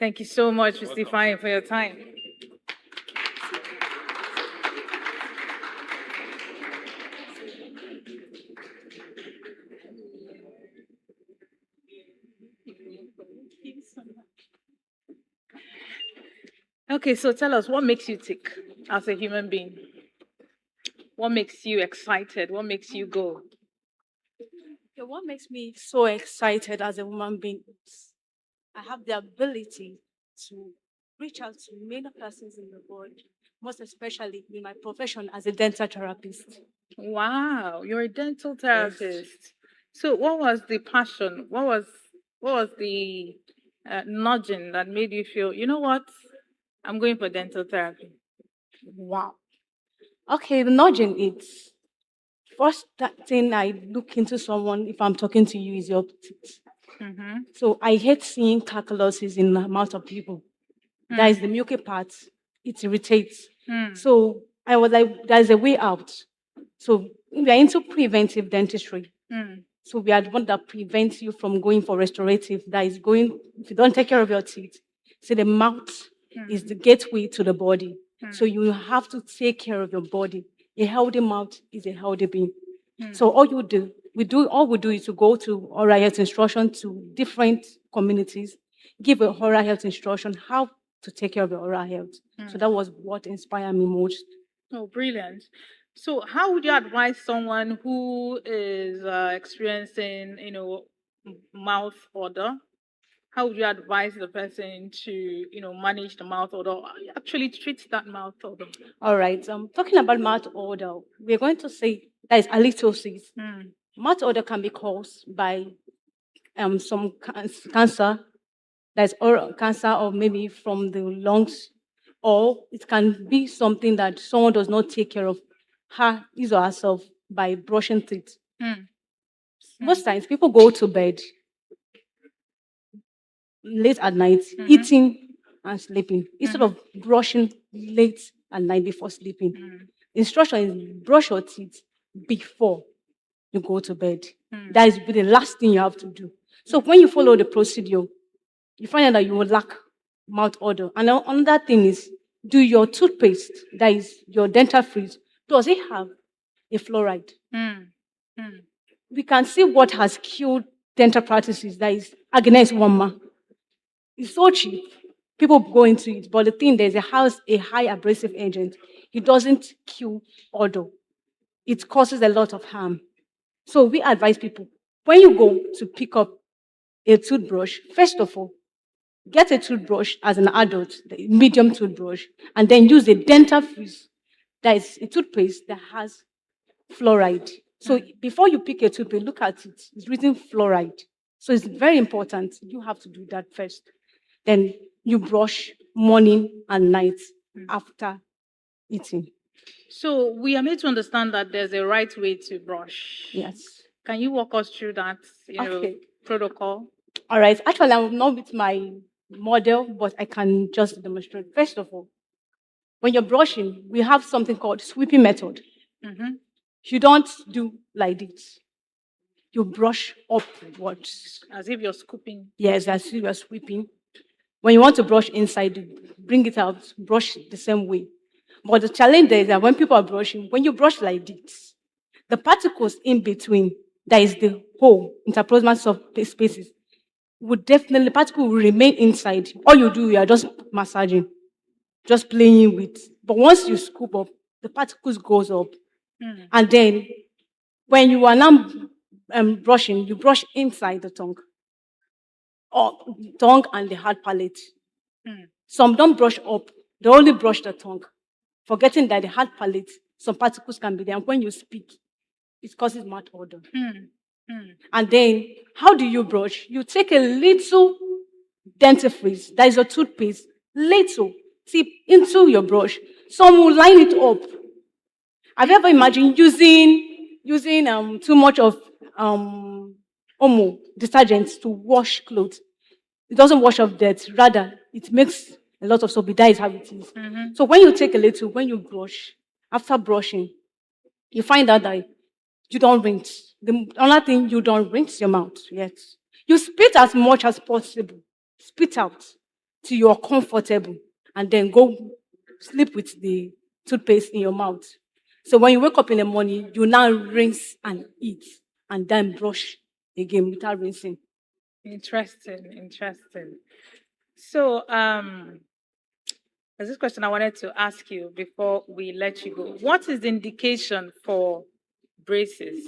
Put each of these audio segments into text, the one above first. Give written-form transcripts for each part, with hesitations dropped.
Thank you so much, Mr. Fine, for your time. Okay, so tell us what makes you tick as a human being? What makes you excited? What makes you go? Okay, what makes me so excited as a human being is I have the ability to reach out to many persons in the world, most especially in my profession as a dental therapist. Wow, you're a dental Yes. therapist. So, what was the passion? What was the nudging that made you feel? You know what? I'm going for dental therapy. Wow. Okay, the nudging is first that thing I look into someone if I'm talking to you is your teeth. Mm-hmm. So I hate seeing calculuses in the mouth of people. That is the milky part. It irritates. Mm. So I was like, there's a way out. So we are into preventive dentistry. Mm. So we are the one that prevents you from going for restorative. That is going, if you don't take care of your teeth, see the mouth is the gateway to the body. So you have to take care of your body. A healthy mouth is a healthy being. So all we do is to go to oral health instruction to different communities, give a oral health instruction how to take care of your oral health. So that was what inspired me most. Oh, brilliant. So, how would you advise someone who is experiencing, mouth odor? How would you advise the person to, manage the mouth odor, actually treat that mouth odor? All right. Talking about mouth odor, we're going to say that is halitosis. Mm. Mouth odor can be caused by some cancer, that's oral cancer, or maybe from the lungs, or it can be something that someone does not take care of his or herself by brushing teeth. Mm. Most times, people go to bed late at night, eating and sleeping instead of brushing late at night before sleeping. Instruction is brush your teeth before you go to bed. That is the last thing you have to do. So when you follow the procedure, you find out that you will lack mouth odor. And another thing is, do your toothpaste, that is your dental fluid, does it have a fluoride? Mm. Mm. We can see what has killed dental practices, that is Agnes Wama. It's so cheap. People go into it, but the thing there's a high abrasive agent. It doesn't kill odor. It causes a lot of harm. So we advise people when you go to pick up a toothbrush, first of all, get a toothbrush as an adult, the medium toothbrush, and then use a dental fuse. That is a toothpaste that has fluoride. So before you pick a toothpaste, look at it. It's written fluoride. So it's very important. You have to do that first. Then you brush morning and night after eating. So, we are made to understand that there's a right way to brush. Yes. Can you walk us through that, Okay. protocol? All right. Actually, I'm not with my model, but I can just demonstrate. First of all, when you're brushing, we have something called sweeping method. Mm-hmm. You don't do like this. You brush upwards. As if you're scooping. Yes, as if you're sweeping. When you want to brush inside, you bring it out, brush the same way. But the challenge there is that when people are brushing, when you brush like this, the particles in between, that is the hole, interproximal spaces, would definitely, particle will remain inside. All you do, you are just massaging, just playing with. But once you scoop up, the particles goes up. And then when you are now brushing, you brush inside the tongue, or tongue and the hard palate. Some don't brush up, they only brush the tongue, forgetting that the hard palate, some particles can be there. And when you speak, it causes mouth odor. And then, how do you brush? You take a little dentifrice, that is a toothpaste, little, tip into your brush. Some will line it up. Have you ever imagined using too much of Omo detergent to wash clothes? It doesn't wash off dirt. Rather, it makes a lot of soap. That is how it is. So when you take a little, when you brush, after brushing, you find out that you don't rinse. The only thing, you don't rinse your mouth yet. You spit as much as possible. Spit out. till you're comfortable, and then go sleep with the toothpaste in your mouth. So when you wake up in the morning, you now rinse and eat, and then brush again without rinsing. Interesting, interesting. So, there's this question I wanted to ask you before we let you go. What is the indication for braces?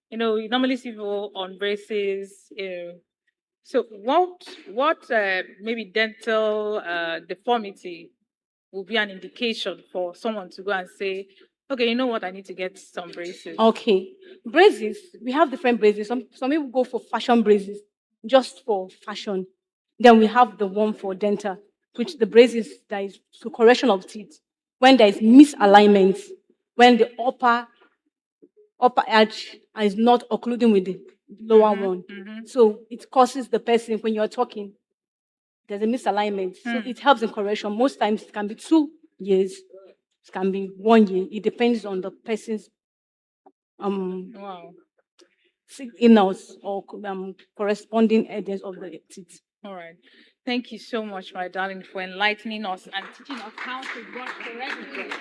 You normally see people on braces. So, what maybe dental deformity will be an indication for someone to go and say, okay, you know what, I need to get some braces. Okay, braces. We have different braces. Some people go for fashion braces, just for fashion. Then we have the one for dental, which the braces that is to correction of teeth. When there is misalignment, when the upper arch is not occluding with the lower one, so it causes the person when you're talking there's a misalignment. So it helps in correction. Most times it can be 2 years, it can be 1 year. It depends on the person's Wow. innards or corresponding areas of the teeth. All right. Thank you so much, my darling, for enlightening us and teaching us how to brush correctly.